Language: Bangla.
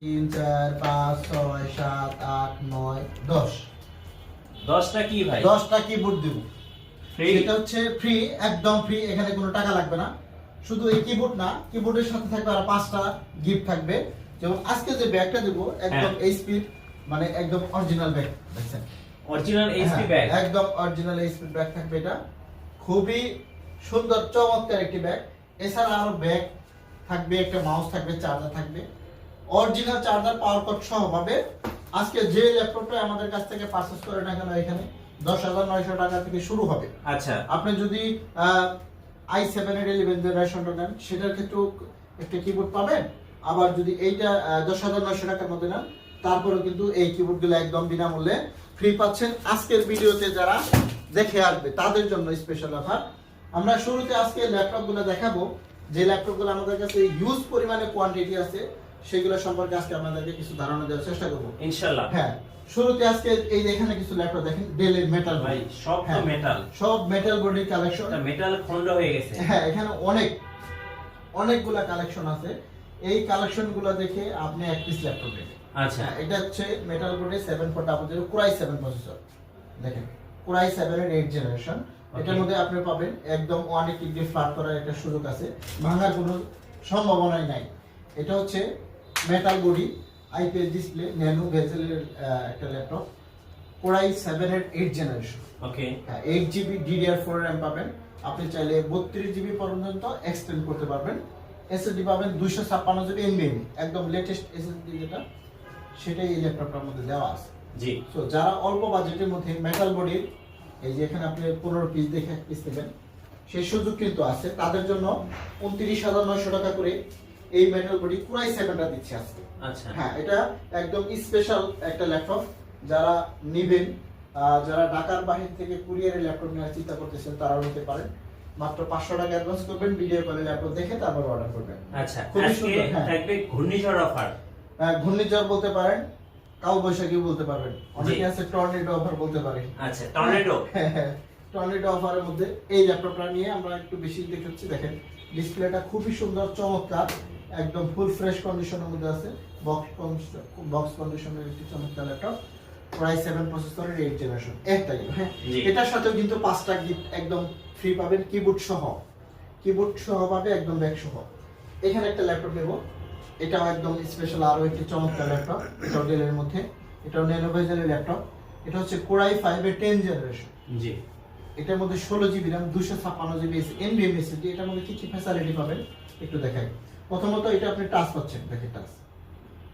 3 4 5 6 7 8 9 10 10টা কি ভাই? 10টা কিবোর্ড দেব। ফ্রি? এটা হচ্ছে ফ্রি, একদম ফ্রি, এখানে কোনো টাকা লাগবে না। শুধু এই কিবোর্ড না, কিবোর্ডের সাথে থাকবে আর 5টা গিফট থাকবে। যেমন আজকে যে ব্যাগটা দেব একদম এইচপি, মানে একদম অরিজিনাল ব্যাগ, দেখছেন? Original HP bag? একদম অরিজিনাল এইচপি ব্যাগ থাকবে। এটা খুবই সুন্দর চমৎকার একটি ব্যাগ। এছাড়া আরো ব্যাগ থাকবে, একটা মাউস থাকবে, চার্জার থাকবে, অরিজিনাল চার্জার পাওয়ার কট সহ পাবে। আজকে যে ল্যাপটপটা আমাদের কাছ থেকে পারচেজ করে না কেন, এখানে 10,900 টাকা থেকে শুরু হবে। আচ্ছা, আপনি যদি i7 এর 11 জেনারেশনটা নেন, সেটার ক্ষেত্রেও একটা কিবোর্ড পাবেন। আবার যদি এইটা 10,900 টাকার মধ্যে নেন, তারপরেও কিন্তু এই কিবোর্ডগুলো একদম বিনামূল্যে ফ্রি পাচ্ছেন। আজকের ভিডিওতে যারা দেখে আসবে তাদের জন্য স্পেশাল অফার। আমরা শুরুতে আজকে ল্যাপটপগুলো দেখাবো, যে ল্যাপটপগুলো আমাদের কাছে হিউজ পরিমাণে কোয়ান্টিটি আছে, সেগুলো সম্পর্কে আজকে আপনাদেরকে কিছু ধারণা দেওয়ার চেষ্টা করব ইনশাআল্লাহ। হ্যাঁ, শুরুতে আজকে এই এখানে কিছু ল্যাপটপ দেখেন, ডেলের মেটাল ভাই, সব তো মেটাল, সব মেটাল বডির কালেকশন। এটা মেটাল খন্ড হয়ে গেছে। হ্যাঁ, এখানে অনেকগুলা কালেকশন আছে। এই কালেকশনগুলো দেখে আপনি এক পিস ল্যাপটপ নেবেন। আচ্ছা, এটা হচ্ছে metal body 7400 Core i7 processor. দেখেন, Core i7 এর 8 জেনারেশন। এটার মধ্যে আপনি পাবেন একদম 180 ডিগ্রি ফ্ল্যাট করার একটা সুযোগ আছে, ভাঙার কোনো সম্ভাবনাই নাই। এটা হচ্ছে metal body, IPS display, nano বেজেলের একটা ল্যাপটপ। Core i7 এর 8 জেনারেশন। ওকে, 8GB DDR4 RAM পাবেন। আপনি চাইলে 32GB পর্যন্ত এক্সটেন্ড করতে পারবেন। এসএসডি পাবেন 256GB NVMe, একদম লেটেস্ট এসএসডি যেটা, সেটাই এই ল্যাপটপটার মধ্যে দেওয়া আছে। জি। সো যারা অল্প বাজেটের মধ্যে মেটাল বডির, এই যে এখানে আপনি 15 পিস দেখে এক পিস নেবেন, সেই সুযোগ কিন্তু আছে। তাদের জন্য 29,900 টাকা করে এই মেটাল বডি Core i7টা দিচ্ছে আজকে। আচ্ছা, হ্যাঁ, এটা একদম স্পেশাল একটা ল্যাপটপ। যারা নেবেন, যারা ঢাকার বাইরে থেকে কুরিয়ারে ল্যাপটপ নেওয়ার চিন্তা করতেছেন, তারাও নিতে পারেন। মাত্র 500 টাকা অ্যাডভান্স করবেন, ভিডিও কলে ল্যাপটপ দেখে তারপর অর্ডার করবেন। আচ্ছা, খুবই আজকে সুন্দর। হ্যাঁ, থাকবে ঘূর্ণিঝড় অফার। ঘূর্ণিঝড় বলতে পারেন, কাল বৈশাখী বলতে পারবেন, অনেকে আছে টর্নেডো অফার বলতে পারে। আচ্ছা, টর্নেডো। হ্যাঁ, টর্নেডো অফারের মধ্যে এই ল্যাপটপটা নিয়ে আমরা একটু বেশি দেখাচ্ছি। দেখেন, ডিসপ্লেটা খুবই সুন্দর চমৎকার, একদম ফুল ফ্রেশ কন্ডিশনের মধ্যে আছে। বক্স কন্ডিশনের একটি চমৎকার ল্যাপটপ। Core i7 প্রসেসরের 8 জেনারেশন একটাই। হ্যাঁ, এটার সাথেও কিন্তু 5টা গিফট একদম ফ্রি পাবেন, কিবোর্ড সহ পাবে, একদম ব্যাগ সহ। এখানে একটা ল্যাপটপ নেব, এটাও একদম স্পেশাল, আরো একটি চমৎকার ল্যাপটপ। এটাও ডেলের মধ্যে, এটাও ন্যানো বেজেলের ল্যাপটপ। এটা হচ্ছে Core i5 এর 10 জেনারেশন। জি। এটার মধ্যে 16GB RAM, 256GB NVMe SSD। এটার মধ্যে কি কি ফ্যাসিলিটি পাবেন একটু দেখাই। প্রথমত এটা আপনি টাচ পাচ্ছেন, দেখেন টাচ।